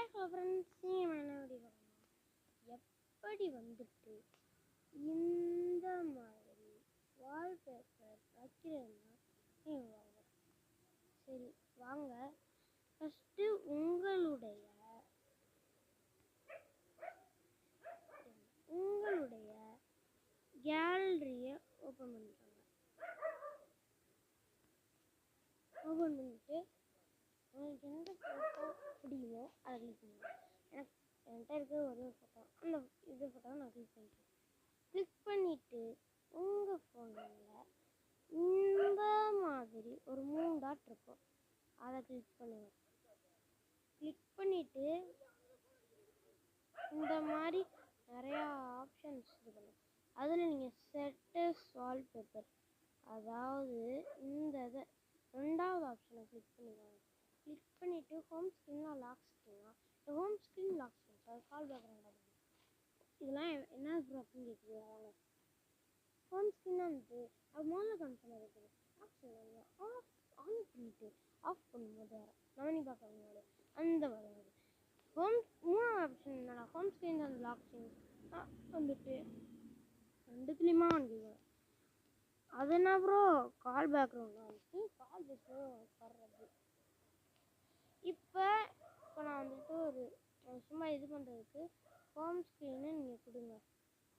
Hello friends, நீங்கள் என்ன எப்படி பண்ணணும், எப்படி வந்துட்டு இந்த மாதிரி வால்பேப்பர் வைக்கிறதுனா நீங்கள் வாங்க. சரி வாங்க, ஃபஸ்ட்டு உங்களுடைய கேலரியை ஓப்பன் பண்ணிக்கோங்க. ஓப்பன் பண்ணிட்டு உங்களுக்கு எந்த ஃபோட்டோ பிடிக்குமோ அதை கிளிக் பண்ணுங்கள். என்கிட்ட இருக்கிற ஒரே ஃபோட்டோ, அந்த ஃபோட்டோவை நான் கிளிக் பண்ணிட்டேன். கிளிக் பண்ணிவிட்டு உங்கள் ஃபோனில் இந்த மாதிரி ஒரு 3 டாட் இருக்கும், அதை கிளிக் பண்ணுங்கள். கிளிக் பண்ணிவிட்டு இந்த மாதிரி நிறையா ஆப்ஷன்ஸ் இது பண்ணுங்கள். அதில் நீங்கள் செட்டஸ் வால்பேப்பர், அதாவது இந்த இதை 2வது ஆப்ஷனை கிளிக் பண்ணிக்கோங்க. கிளிக் பண்ணிவிட்டு ஹோம் ஸ்க்ரீனில் லாக் ஸ்க்ரீனா, home screen lock screen sir call background இதெல்லாம் என்ன அப்படின்னு கேட்குறீங்க. வாங்க, ஹோம் ஸ்க்ரீனாக இருந்துட்டு அது முதல்ல கன்ஃபார்ம் இருக்குது. லாக் ஸ்க்ரீன் ஆன் பண்ணிவிட்டு ஆஃப் பண்ணும்போது கவனி பார்க்குறவங்களோட அந்த வராது. 3வது ஆப்ஷன் என்னடா, ஹோம் ஸ்க்ரீன் அந்த லாக் ஸ்க்ரீன் வந்துட்டு 2துலேயுமா வந்துடுவேன். அது என்ன ப்ரோ கால் பேக்ரவுண்ட் வந்துட்டு கால் பேசுகிறது வர்றது. இப்போ நான் வந்துட்டு ஒரு சும்மா இது பண்ணுறதுக்கு ஹோம் ஸ்க்ரீனு நீங்கள் கொடுங்க.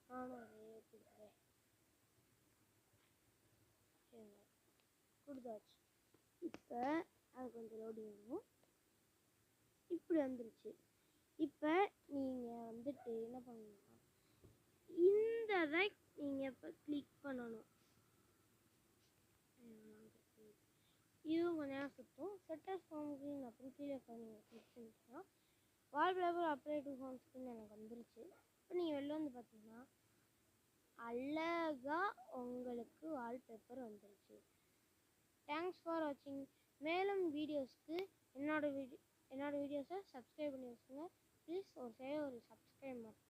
நானும் அதே கொடுக்குறேன். சரிங்க, கொடுத்தாச்சு. இப்போ அது கொஞ்சம் லோடிங் ஆகும். இப்படி வந்துருச்சு. இப்போ நீங்கள் வந்துட்டு என்ன பண்ணணும்னா இந்த இதை நீங்கள் இப்போ கிளிக் பண்ணணும். இதுவும் கொஞ்சம் நேரம் சுற்றும். செட்டஸ் ஹோம் ஸ்க்ரீன் அப்படின்னு கீழே நீங்கள் கிளிக் பண்ணிட்டீங்கன்னா wallpaper apply to home screen எனக்கு வந்துருச்சு. இப்போ நீங்கள் வெளில வந்து பார்த்தீங்கன்னா அழகாக உங்களுக்கு வால்பேப்பர் வந்துருச்சு. தேங்க்ஸ் ஃபார் வாட்சிங். மேலும் வீடியோஸ்க்கு என்னோட வீடியோஸை சப்ஸ்கிரைப் பண்ணி வச்சுக்கோங்க ப்ளீஸ். ஒரு சப்ஸ்கிரைப்